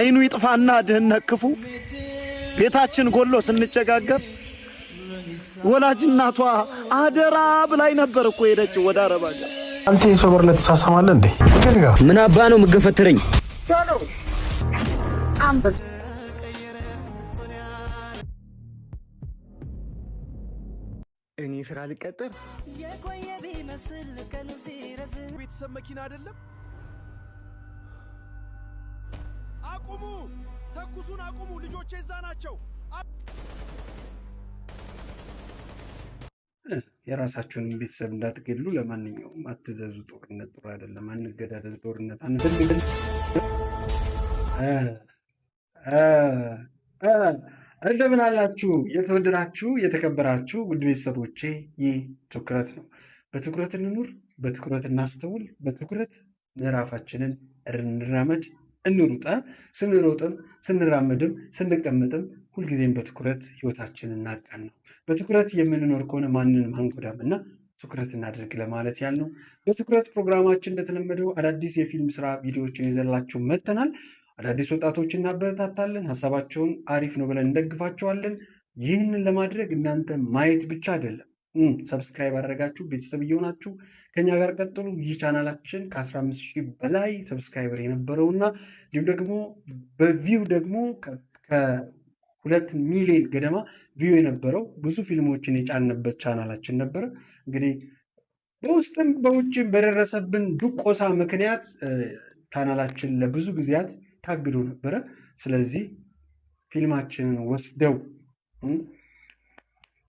አይኑ ይጥፋና ድህነት ክፉ ቤታችን ጎሎ ስንጨጋገር ወላጅ እናቷ አደራ ብላይ ነበር እኮ ሄደችው ወደ አረብ አገር። አንተ የሶበር ለተሳሳማለ እንዴ? ምን አባ ነው ምገፈትረኝ? አንበስ እኔ ፍራ ልቀጥር የቆየ ቢመስል ከኑ ሲረዝም ቤተሰብ መኪና አይደለም። አቁሙ! ተኩሱን አቁሙ! ልጆቼ እዛ ናቸው። የራሳችሁን ቤተሰብ እንዳትገድሉ ለማንኛውም አትዘዙ። ጦርነት ጥሩ አይደለም። አንገዳደል። ጦርነት አንፈልግም። እንደምን አላችሁ የተወደዳችሁ የተከበራችሁ ውድ ቤተሰቦቼ፣ ይህ ትኩረት ነው። በትኩረት እንኑር፣ በትኩረት እናስተውል፣ በትኩረት ምዕራፋችንን እንራመድ፣ እንሩጥ። ስንሮጥም ስንራመድም ስንቀመጥም ሁልጊዜም በትኩረት ህይወታችንን እናቃን ነው። በትኩረት የምንኖር ከሆነ ማንንም አንጎዳም እና ትኩረት እናደርግ ለማለት ያልነው። በትኩረት ፕሮግራማችን እንደተለመደው አዳዲስ የፊልም ስራ ቪዲዮዎችን ይዘላችሁ መጥተናል። አዳዲስ ወጣቶችን እናበረታታለን። ሀሳባቸውን አሪፍ ነው ብለን እንደግፋቸዋለን። ይህንን ለማድረግ እናንተ ማየት ብቻ አይደለም፣ ሰብስክራይብ አደረጋችሁ ቤተሰብ እየሆናችሁ ከኛ ጋር ቀጥሉ። ይህ ቻናላችን ከ15,000 በላይ ሰብስክራይበር የነበረውና እንዲሁም ደግሞ በቪው ደግሞ ከ2 ሚሊዮን ገደማ ቪው የነበረው ብዙ ፊልሞችን የጫንበት ቻናላችን ነበረ። እንግዲህ በውስጥም በውጭም በደረሰብን ዱቆሳ ምክንያት ቻናላችን ለብዙ ጊዜያት ታግዶ ነበረ። ስለዚህ ፊልማችንን ወስደው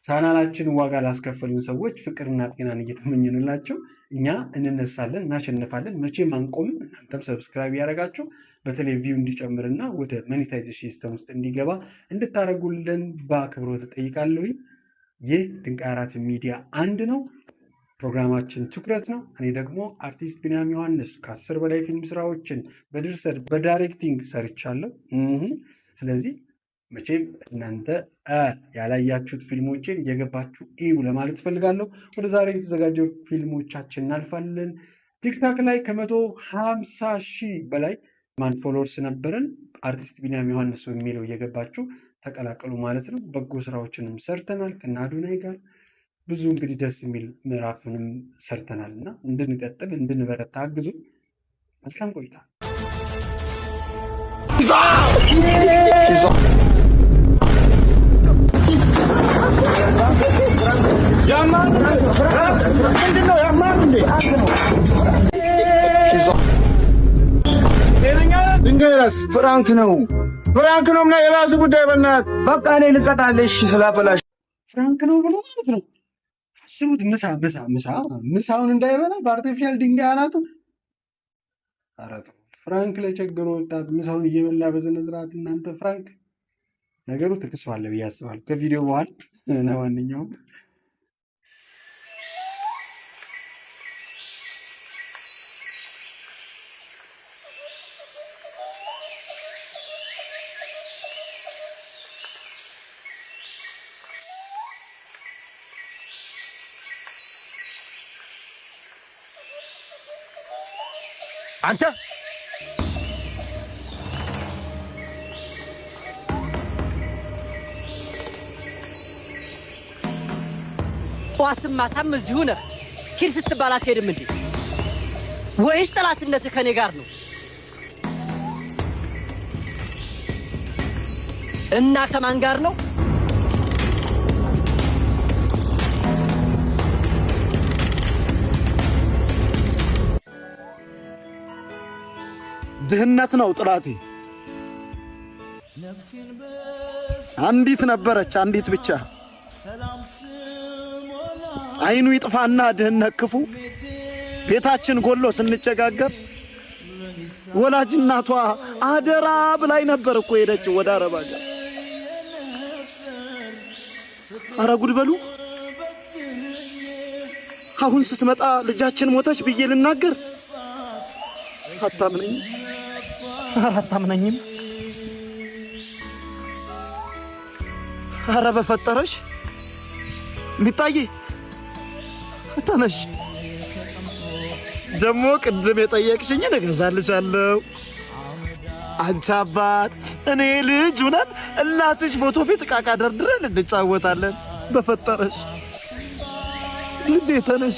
ቻናላችንን ዋጋ ላስከፈሉን ሰዎች ፍቅርና ጤናን እየተመኘንላቸው እኛ እንነሳለን፣ እናሸንፋለን፣ መቼም አንቆምም። እናንተም ሰብስክራይብ ያደረጋችሁ በተለይ ቪው እንዲጨምርና ወደ ሞኔታይዜሽን ሲስተም ውስጥ እንዲገባ እንድታደርጉልን በአክብሮት እጠይቃለሁ። ይህ ድንቃይ አራት ሚዲያ አንድ ነው። ፕሮግራማችን ትኩረት ነው። እኔ ደግሞ አርቲስት ቢንያም ዮሐንስ ከ10 በላይ ፊልም ስራዎችን በድርሰት በዳይሬክቲንግ ሰርቻለሁ። ስለዚህ መቼም እናንተ ያላያችሁት ፊልሞችን እየገባችሁ እዩ ለማለት ፈልጋለሁ። ወደ ዛሬ የተዘጋጀው ፊልሞቻችን እናልፋለን። ቲክታክ ላይ ከ150,000 በላይ ፎሎወርስ ነበረን። አርቲስት ቢንያም ዮሐንስ በሚለው እየገባችሁ ተቀላቀሉ ማለት ነው። በጎ ስራዎችንም ሰርተናል ከአዶናይ ጋር ብዙ እንግዲህ ደስ የሚል ምዕራፍንም ሰርተናል እና እንድንቀጥል እንድንበረታ አግዙ። መልካም ቆይታ። ድንጋይራስ ፍራንክ ነው እና የራሱ ጉዳይ። በእናትህ በቃ እኔ ልቀጣለሽ ስላበላሽ ፍራንክ ነው ብሎ ማለት ነው። አስቡት፣ ምሳውን እንዳይበላ በአርቲፊሻል ድንጋይ አናቱ። አራቱ ፍራንክ ለቸገረ ወጣት ምሳውን እየበላ በስነ ስርዓት እናንተ ፍራንክ። ነገሩ ትክስዋለ ብዬ አስባለሁ ከቪዲዮ በኋላ። ለማንኛውም አንተ ጧትም ማታም እዚሁ ነህ። ሂድ ስትባል አትሄድም እንዴ? ወይስ ጠላትነትህ ከኔ ጋር ነው? እና ከማን ጋር ነው? ድህነት ነው ጥላቴ። አንዲት ነበረች፣ አንዲት ብቻ። አይኑ ይጥፋና ድህነት ክፉ ቤታችን ጎሎ ስንጨጋገር ወላጅ እናቷ አደራ ብላይ ነበር እኮ ሄደችው ወደ አረብ አገር። አረ ጉድ በሉ። አሁን ስትመጣ ልጃችን ሞተች ብዬ ልናገር አታምነኝም። አረ በፈጠረሽ ሚጣዬ ተነሽ። ደሞ ቅድም የጠየቅሽኝን እገዛልሻለሁ። አንቺ አባት እኔ ልጅ ሆነን እናትሽ ፎቶ ፊት ዕቃ ደርድረን እንጫወታለን። በፈጠረሽ ልጄ ተነሽ።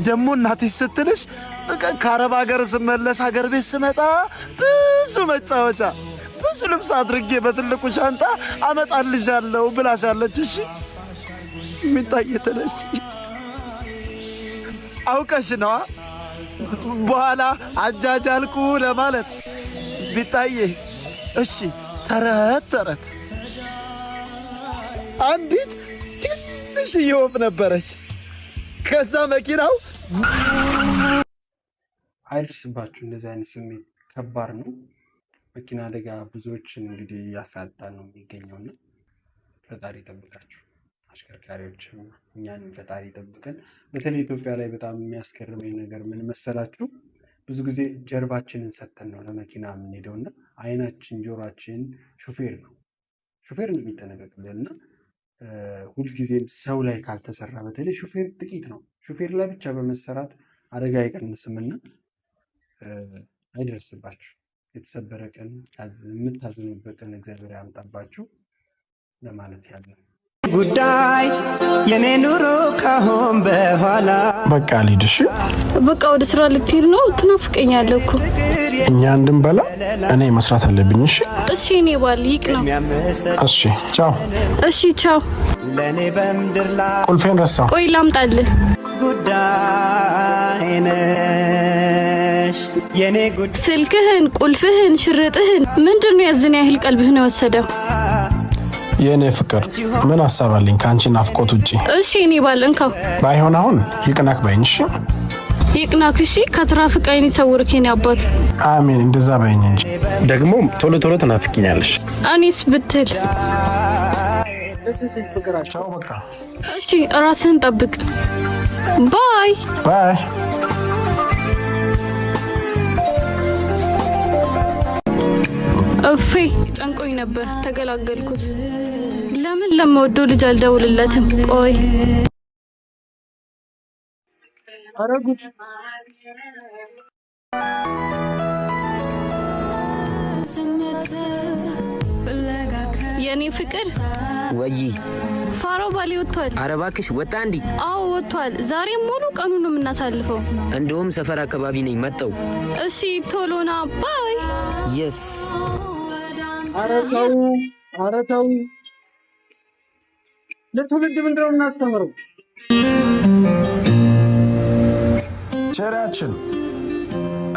ደሞ እናትሽ ስትልሽ ከአረብ ሀገር ስመለስ ሀገር ቤት ስመጣ ብዙ መጫወቻ ብዙ ልብስ አድርጌ በትልቁ ሻንጣ አመጣልሻለሁ ብላሻለች። እሺ ሚጣዬ ተነሽ። አውቀሽ ነዋ በኋላ አጃጃልኩ ለማለት ቢጣዬ። እሺ ተረት አንዲት ትንሽ ወፍ ነበረች። ከዛ መኪናው አይደርስባችሁ። እንደዚህ አይነት ስሜት ከባድ ነው። መኪና አደጋ ብዙዎችን እንግዲህ ያሳጣል ነው የሚገኘውና ፈጣሪ ይጠብቃችሁ። አሽከርካሪዎችም እኛንም ፈጣሪ ይጠብቀን። በተለይ ኢትዮጵያ ላይ በጣም የሚያስገርመኝ ነገር ምን መሰላችሁ? ብዙ ጊዜ ጀርባችንን ሰጥተን ነው ለመኪና የምንሄደው እና አይናችን ጆሯችን ሹፌር ነው የሚጠነቀቅልን እና ሁልጊዜም ሰው ላይ ካልተሰራ በተለይ ሹፌር ጥቂት ነው። ሹፌር ላይ ብቻ በመሰራት አደጋ አይቀንስምና አይደርስባችሁ። የተሰበረ ቀን የምታዝኑበት ቀን እግዚአብሔር ያምጣባችሁ ለማለት ያለ ጉዳይ የኔ ኑሮ ካሁን በኋላ በቃ ልሂድ። እሺ በቃ ወደ ስራ ልትሄድ ነው? ትናፍቀኛለህ እኮ። እኛ እንድንበላ እኔ መስራት አለብኝ። እሺ እሺ እኔ ባል ይቅና። እሺ ቻው። እሺ ቻው። ለኔ በምድር ላይ ቁልፌን ረሳሁ። ቆይ ላምጣልህ። ጉዳይ ነሽ የኔ ጉዳይ። ስልክህን፣ ቁልፍህን፣ ሽርጥህን ምንድነው ያዝን ያህል ቀልብህን የወሰደው? የኔ ፍቅር ምን ሐሳብ አለኝ ካንቺ ናፍቆት ውጪ? እሺ እኔ ባል እንካው። ባይሆን አሁን ይቅናክ በይኝ። እሺ ይቅናክ። እሺ ከትራፊክ አይን ይሰውርክ የኔ አባት። አሜን። እንደዛ በይኝ እንጂ ደግሞ ቶሎ ትናፍቂኛለሽ። እኔስ ብትል ቻው በቃ። እሺ ራስህን ጠብቅ። ባይ ባይ። እፌ ጨንቆኝ ነበር ተገላገልኩት። ለምን ለምወደው ልጅ አልደውልለትም? ቆይ አረጉት የኔ ፍቅር ወይ ፋሮ ባሌ ወጥቷል። ኧረ እባክሽ ወጣ እንዴ? አዎ ወጥቷል። ዛሬ ሙሉ ቀኑን ነው የምናሳልፈው። እንደውም ሰፈር አካባቢ ነኝ መጣው። እሺ ቶሎና ባይ። የስ ኧረ ተው ለትውልድ ምንድን ነው የምናስተምረው? ቸሪያችን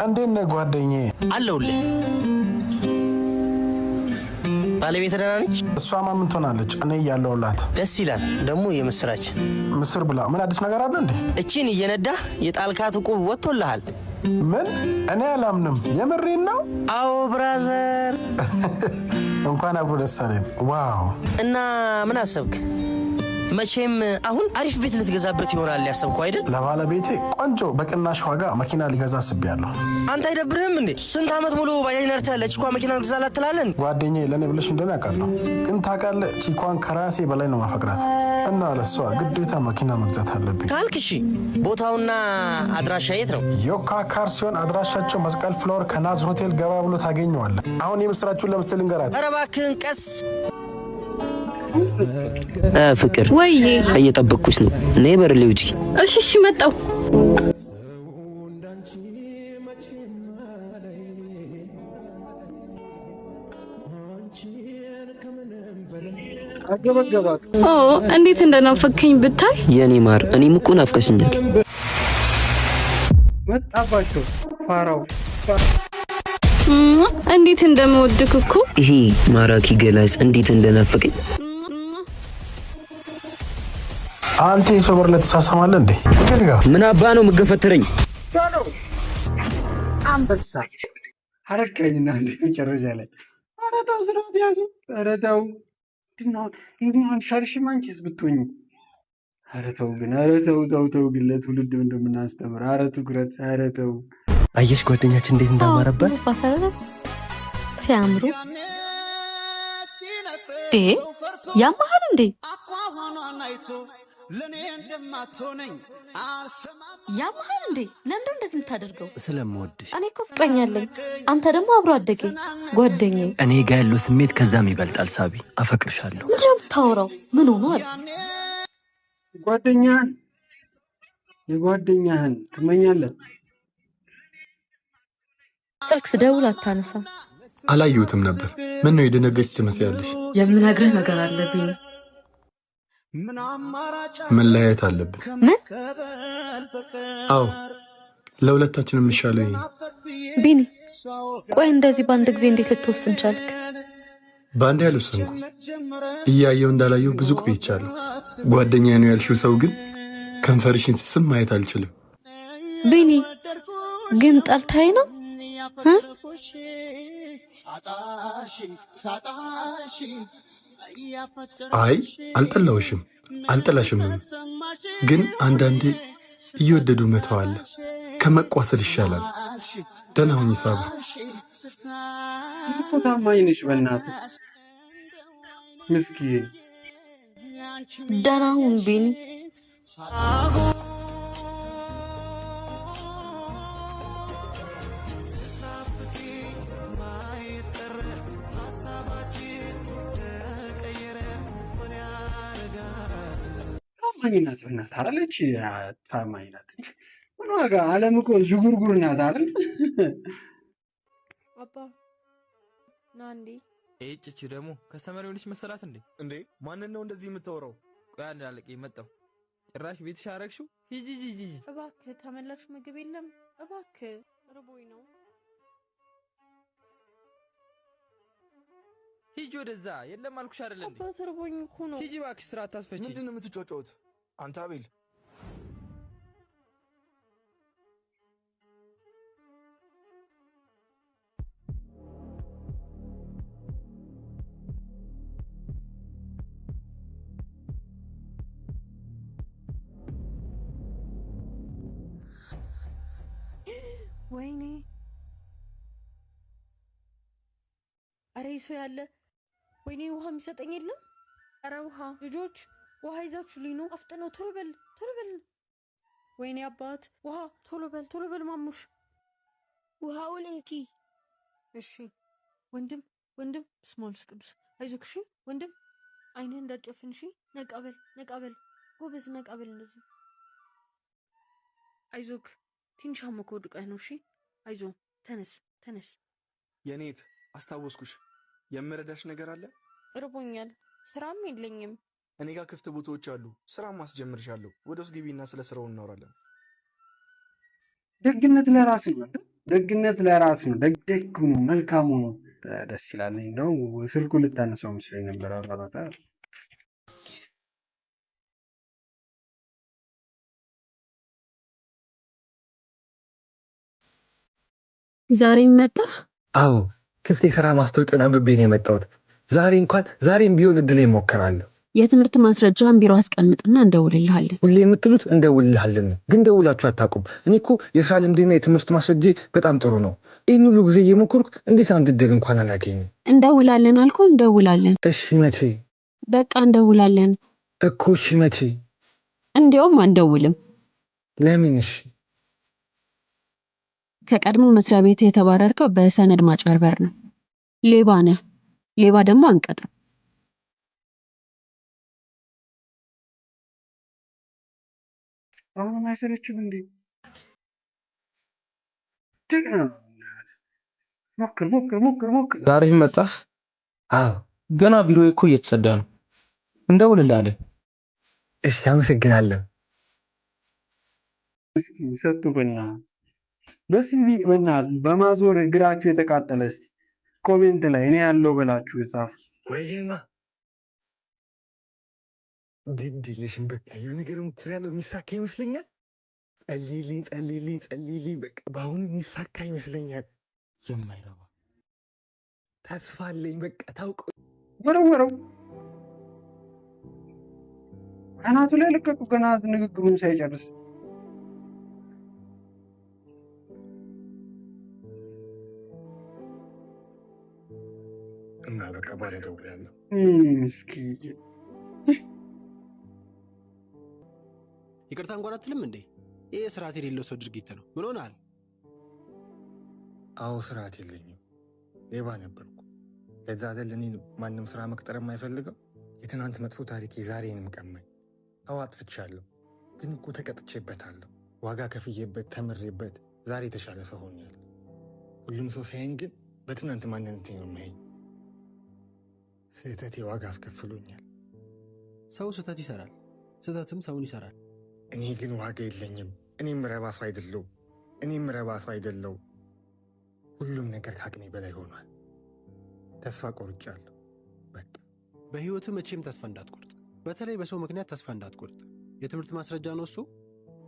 እንዴት ነህ ጓደኛዬ? አለሁልህ። ባለቤት ደህና ነች? እሷማ ምን ትሆናለች? እኔ እያለሁላት። ደስ ይላል። ደግሞ የምስራች ምስር ብላ። ምን አዲስ ነገር አለ እንዴ? እቺን እየነዳ የጣልካት ዕቁብ ወጥቶልሃል። ምን? እኔ አላምንም። የምሬን ነው? አዎ ብራዘር። እንኳን አብሮ ደስ አለን። ዋው። እና ምን አሰብክ? መቼም አሁን አሪፍ ቤት ልትገዛበት ይሆናል ያሰብኩ አይደል? ለባለቤቴ ቆንጆ በቅናሽ ዋጋ መኪና ሊገዛ አስቤያለሁ። አንተ አይደብርህም እንዴ? ስንት ዓመት ሙሉ ባጃጅ ነርተህ ቺኳ መኪና ልግዛላት ትላለን? ጓደኛዬ ለእኔ ብለሽ እንደሆነ ያውቃለሁ። ግን ታውቃለህ ቺኳን ከራሴ በላይ ነው ማፈቅራት እና ለሷ ግዴታ መኪና መግዛት አለብኝ ካልክ እሺ። ቦታውና አድራሻ የት ነው? ዮካ ካር ሲሆን አድራሻቸው መስቀል ፍሎር ከናዝ ሆቴል ገባ ብሎ ታገኘዋለህ። አሁን የምስራችሁን ለምስትል እንገራት። ኧረ እባክህን ቀስ። ፍቅር ወይ እየጠበቅኩሽ ነው። ነይ በር ላይ ውጪ። እሺ እሺ መጣው። አገበገባት። እንዴት እንደናፈከኝ ብታይ። የኔ ማር እኔም እኮ ናፍቀሽኛል። መጣባቸው ፋራው እንዴት እንደምወድክ እኮ። ይሄ ማራኪ ገላጭ እንዴት እንደናፈቀኝ። አንተ የሰው በር ላይ ተሳሳማለህ እንዴ? ምን አባ ነው የምገፈትረኝ? አንበሳ አረካኝና እንደ መጨረሻ ላይ ኧረ ተው ስርዓት ያዙ። ኧረ ተው ድናውን ይህኛውን ሻልሽም አንቺስ ብትሆኝ። ኧረ ተው ግን ተው ግን ለትውልድ እንደምናስተምር። ኧረ ትኩረት። ኧረ ተው። አየሽ ጓደኛችን እንዴት እንዳማረባት ሲያምሩ። ያማሃል እንዴ? ለኔ እንደማትሆነኝ አልሰማም። ያማል እንዴ? ለምን እንደዚህ የምታደርገው? ስለምወድሽ። እኔ እኮ ፍቅረኛ አለኝ። አንተ ደግሞ አብሮ አደገኝ ጓደኛዬ። እኔ ጋር ያለው ስሜት ከዛም ይበልጣል። ሳቢ አፈቅርሻለሁ። ምንድን ነው የምታወራው? ምን ሆኗል? የጓደኛህን ትመኛለህ? ስልክ ስደውል አታነሳም። አላየሁትም ነበር። ምን ነው የደነገጥሽ ትመስያለሽ? የምነግርህ ነገር አለብኝ። መለያየት አለብን። ምን? አዎ ለሁለታችንም የሚሻለው ይሄ። ቢኒ ቆይ እንደዚህ በአንድ ጊዜ እንዴት ልትወስን ቻልክ? በአንድ ያልወሰንኩ እያየው እንዳላየው ብዙ ቆይቻለሁ። ጓደኛዬ ነው ያልሽው ሰው ግን ከንፈርሽን ስስም ማየት አልችልም። ቢኒ ግን ጠልታይ ነው? አይ አልጠላውሽም፣ አልጠላሽም። ግን አንዳንዴ እየወደዱ መተው አለ። ከመቋሰል ይሻላል። ደህና ሁኚ ሳባ። እኮ ታማኝ ነሽ በእናትህ። ምስኪን ደህና ሁን ቢኒ። ታማኝ ናት በእናትህ አለች። ታማኝ ናት። ምን ዋጋ ዓለም እኮ ዥጉርጉር ናት አይደል? አባ ና እንዴ። እጭ ደግሞ ከስተመር ሆነሽ መሰላት እንዴ? ማንን ነው እንደዚህ የምታወራው? ቆይ አንድ አለቀ መጣው። ጭራሽ ቤትሽ አረግሽው? ሂጂ ሂጂ። እባክህ ተመላሽ ምግብ የለም እባክህ፣ ርቦኝ ነው። ሂጂ ወደዛ። የለም አልኩሽ አይደል እንዴ? አባ ርቦኝ እኮ ነው። ሂጂ እባክሽ፣ ስራ አታስፈቺ። ምንድን ነው የምትጫጫውት አንተ አቤል? ወይኔ አረ ሰው ያለ። ወይኔ ውሃ የሚሰጠኝ የለም። አረ ውሃ ልጆች ውሃ ይዛችሁ ልኝ ነው። አፍጥነው ቶሎ በል ቶሎ በል። ወይኔ አባት ውሃ ቶሎ በል ማሙሽ ውሃውን እንኪ። እሺ ወንድም ስሞልስ ቅዱስ አይዞክ። እሺ ወንድም አይንህ እንዳጨፍን። እሺ ነቃበል ጎበዝ ነቃበል። እንደዚህ አይዞክ። ትንሽ አሞህ ወድቀህ ነው። እሺ አይዞ ተነስ። የኔት አስታወስኩሽ። የምረዳሽ ነገር አለ? እርቦኛል፣ ስራም የለኝም። እኔ ጋር ክፍት ቦታዎች አሉ። ስራም አስጀምርሻለሁ። ወደ ውስጥ ግቢና ስለ ስራው እናወራለን። ደግነት ለራስ ነው። ደግነት ለራስ ነው። ደግ ሁኑ፣ መልካም ሁኑ። ደስ ይላል ነው። ስልኩ ልታነሳው መስሎኝ ነበር። አራራታ ዛሬ መጣ? አዎ ክፍት የሥራ ማስታወቂያ አንብቤ ነው የመጣሁት። ዛሬም ቢሆን እድል እሞክራለሁ። የትምህርት ማስረጃን ቢሮ አስቀምጥና እንደውልልሃለን። ሁሌ የምትሉት እንደውልልሃለን፣ ግን ደውላችሁ አታውቁም። እኔ እኮ የሥራ ልምዴና የትምህርት ማስረጃ በጣም ጥሩ ነው። ይህን ሁሉ ጊዜ እየሞከርኩ እንዴት አንድ እድል እንኳን አላገኝም? እንደውላለን አልኩ፣ እንደውላለን። እሺ መቼ? በቃ እንደውላለን እኮ። እሺ መቼ? እንዲያውም አንደውልም። ለምን? እሺ ከቀድሞ መስሪያ ቤት የተባረርከው በሰነድ ማጭበርበር ነው። ሌባ ነህ። ሌባ ደግሞ አንቀጥም። አሁን አይሰለችም እንዴ? ደግና ሞክር። ዛሬ መጣህ? አዎ ገና ቢሮዬ እኮ እየተጸዳ ነው። እንደውልልሃለን። እሺ አመሰግናለሁ። እስኪ ሰጡብና በሲቪ በእናትህ በማዞር እግራችሁ የተቃጠለ እስቲ ኮሜንት ላይ እኔ ያለው በላችሁ ጻፉ። ወይማ ግድልሽም በቃ የሆነ ነገር ምትሪያለው የሚሳካ ይመስለኛል። ጸልይልኝ በቃ በአሁኑ የሚሳካ ይመስለኛል። የማይረባ ተስፋ አለኝ። በቃ ታውቀው ወረወረው አናቱ ላይ ለቀቁ። ገና ንግግሩን ሳይጨርስ እና በቃ ባለ ደውላለሁ። ምስኪን ይቅርታ እንኳን አትልም እንዴ? ይሄ ስርዓት የሌለው ሰው ድርጊት ነው። ምን ሆናል? አዎ ስርዓት የለኝም፣ ሌባ ነበርኩ። ለዛ አይደል እኔን ማንም ስራ መቅጠር የማይፈልገው? የትናንት መጥፎ ታሪክ የዛሬንም ቀማኝ። አዎ አጥፍቻለሁ፣ ግን እኮ ተቀጥቼበታለሁ። ዋጋ ከፍዬበት ተምሬበት ዛሬ የተሻለ ሰው ሆኛለሁ። ሁሉም ሰው ሳይን ግን በትናንት ማንነቴ ነው የሚያየኝ። ስህተቴ ዋጋ አስከፍሎኛል። ሰው ስህተት ይሰራል፣ ስህተትም ሰውን ይሰራል። እኔ ግን ዋጋ የለኝም። እኔም ረባ ሰው አይደለው። ሁሉም ነገር ከአቅሜ በላይ ሆኗል። ተስፋ ቆርጫለሁ። በቃ በህይወት መቼም ተስፋ እንዳትቆርጥ፣ በተለይ በሰው ምክንያት ተስፋ እንዳትቆርጥ። የትምህርት ማስረጃ ነው እሱ።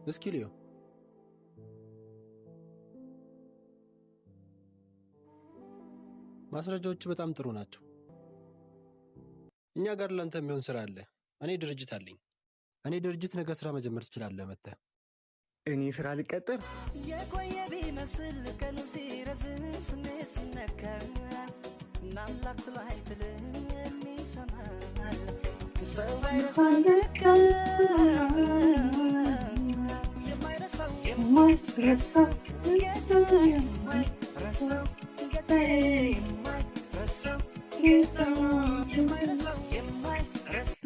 እስኪ ልየው። ማስረጃዎች በጣም ጥሩ ናቸው። እኛ ጋር ላንተ የሚሆን ስራ አለ። እኔ ድርጅት አለኝ። እኔ ድርጅት ነገ ስራ መጀመር ትችላለህ መጥተህ። እኔ ስራ ልቀጥር? የቆየ ቢመስል ቀኑ ሲረዝም ስሜት ሲነካ ናምላክ ላይ ትልም የሚሰማል ሰው ባይረሳለካ የማይረሳው የማይረሳው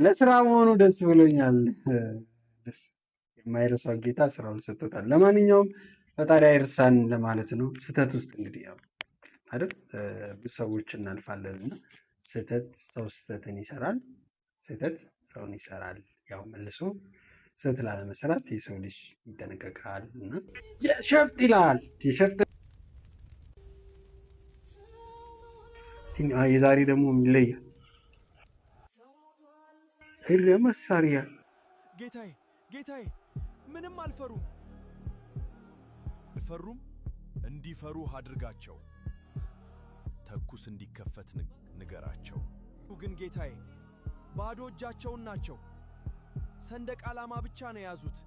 ለስራ መሆኑ ደስ ብሎኛል። የማይረሳው ጌታ ስራውን ሰጥቶታል። ለማንኛውም ፈጣሪ አይርሳን ለማለት ነው። ስህተት ውስጥ እንግዲህ ያው አይደል ብዙ ሰዎች እናልፋለን እና ሰው ስህተትን ይሰራል፣ ስህተት ሰውን ይሰራል። ያው መልሶ ስህተት ላለመስራት የሰው ልጅ ይጠነቀቃል እና የሸፍጥ ይላል። የሸፍጥ የዛሬ ደግሞ ይለያል። መሳሪያ ጌታዬ ምንም አልፈሩም። እንዲፈሩ አድርጋቸው። ተኩስ እንዲከፈት ንገራቸው። ግን ጌታዬ ባዶ እጃቸውን ናቸው። ሰንደቅ ዓላማ ብቻ ነው የያዙት።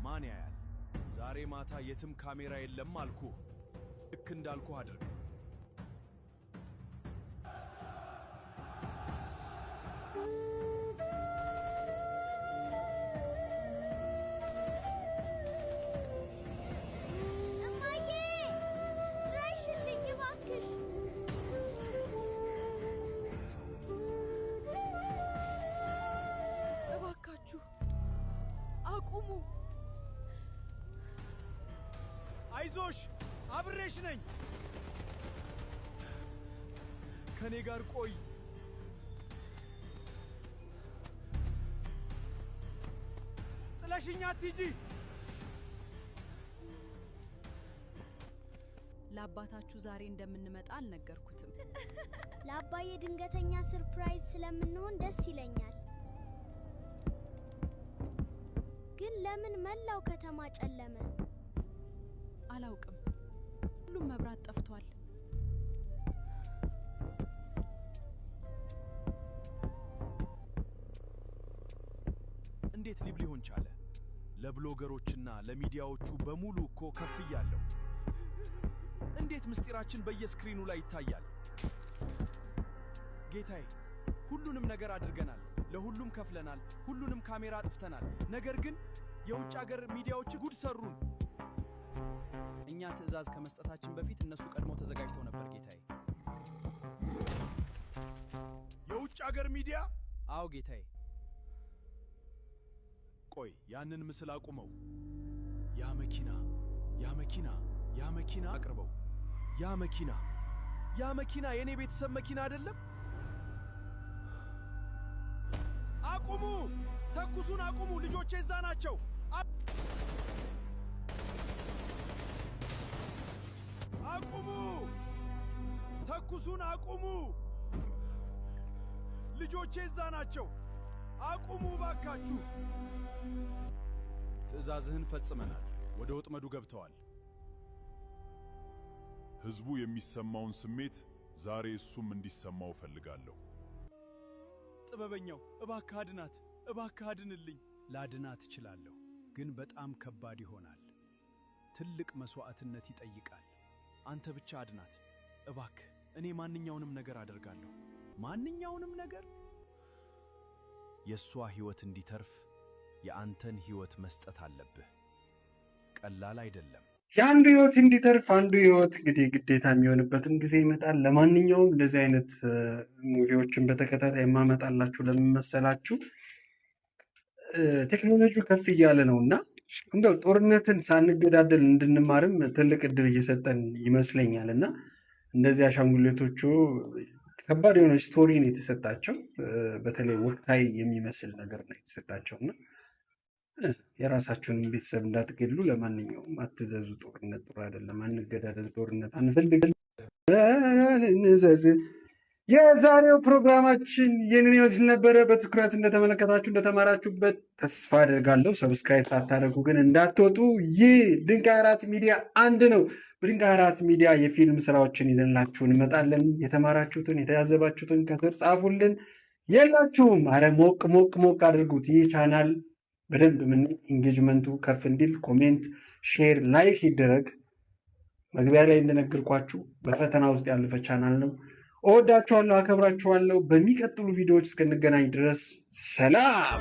ማን ያያል? ዛሬ ማታ የትም ካሜራ የለም አልኩ። ልክ እንዳልኩ አድርግ። አቁሙ! አይዞሽ፣ አብሬሽ ነኝ። ከኔ ጋር ቆይ። ጥለሽኝ አትሂጂ። ለአባታችሁ ዛሬ እንደምንመጣ አልነገርኩትም። ለአባዬ ድንገተኛ ሰርፕራይዝ ስለምንሆን ደስ ይለኛል። ግን ለምን መላው ከተማ ጨለመ? አላውቅም። ሁሉም መብራት ጠፍቷል። እንዴት ሊሆን ቻለ? ለብሎገሮችና ለሚዲያዎቹ በሙሉ እኮ ከፍያለሁ። እንዴት ምስጢራችን በየስክሪኑ ላይ ይታያል? ጌታዬ፣ ሁሉንም ነገር አድርገናል። ለሁሉም ከፍለናል። ሁሉንም ካሜራ አጥፍተናል። ነገር ግን የውጭ ሀገር ሚዲያዎች ጉድ ሰሩን። እኛ ትዕዛዝ ከመስጠታችን በፊት እነሱ ቀድሞ ተዘጋጅተው ነበር ጌታዬ። የውጭ ሀገር ሚዲያ? አዎ ጌታዬ። ቆይ ያንን ምስል አቁመው። ያ መኪና አቅርበው። ያ መኪና የኔ ቤተሰብ መኪና አይደለም? አቁሙ! ተኩሱን አቁሙ! ልጆቼ እዛ ናቸው። አቁሙ! ተኩሱን አቁሙ! ልጆቼ እዛ ናቸው። አቁሙ ባካችሁ! ትዕዛዝህን ፈጽመናል። ወደ ወጥመዱ ገብተዋል። ህዝቡ የሚሰማውን ስሜት ዛሬ እሱም እንዲሰማው ፈልጋለሁ። ጥበበኛው እባክህ አድናት፣ እባክህ አድንልኝ። ላድናት እችላለሁ፣ ግን በጣም ከባድ ይሆናል። ትልቅ መስዋዕትነት ይጠይቃል። አንተ ብቻ አድናት እባክህ። እኔ ማንኛውንም ነገር አደርጋለሁ። ማንኛውንም ነገር። የሷ ህይወት እንዲተርፍ የአንተን ሕይወት መስጠት አለብህ። ቀላል አይደለም። የአንዱ ሕይወት እንዲተርፍ አንዱ ሕይወት እንግዲህ ግዴታ የሚሆንበትም ጊዜ ይመጣል። ለማንኛውም እንደዚህ አይነት ሙቪዎችን በተከታታይ የማመጣላችሁ ለምን መሰላችሁ? ቴክኖሎጂው ከፍ እያለ ነው እና እንደው ጦርነትን ሳንገዳደል እንድንማርም ትልቅ እድል እየሰጠን ይመስለኛል እና እንደዚህ አሻንጉሌቶቹ ከባድ የሆነ ስቶሪ ነው የተሰጣቸው። በተለይ ወቅታዊ የሚመስል ነገር ነው የተሰጣቸው እና የራሳችሁንም ቤተሰብ እንዳትገሉ። ለማንኛውም አትዘዙ። ጦርነት ጥሩ አይደለም። አንገዳደል። ጦርነት አንፈልግም። እንዘዝ። የዛሬው ፕሮግራማችን ይህንን ይመስል ነበረ። በትኩረት እንደተመለከታችሁ እንደተማራችሁበት ተስፋ አደርጋለሁ። ሰብስክራይብ ሳታደርጉ ግን እንዳትወጡ። ይህ ድንጋይ አራት ሚዲያ አንድ ነው። በድንጋይ አራት ሚዲያ የፊልም ስራዎችን ይዘንላችሁ እንመጣለን። የተማራችሁትን የተያዘባችሁትን ከስር ጻፉልን። የላችሁም አረ ሞቅ ሞቅ ሞቅ አድርጉት። ይህ ቻናል በደንብ ምን ኢንጌጅመንቱ ከፍ እንዲል ኮሜንት፣ ሼር፣ ላይክ ይደረግ። መግቢያ ላይ እንደነገርኳችሁ በፈተና ውስጥ ያለፈ ቻናል ነው። እወዳችኋለሁ፣ አከብራችኋለሁ። በሚቀጥሉ ቪዲዮዎች እስክንገናኝ ድረስ ሰላም።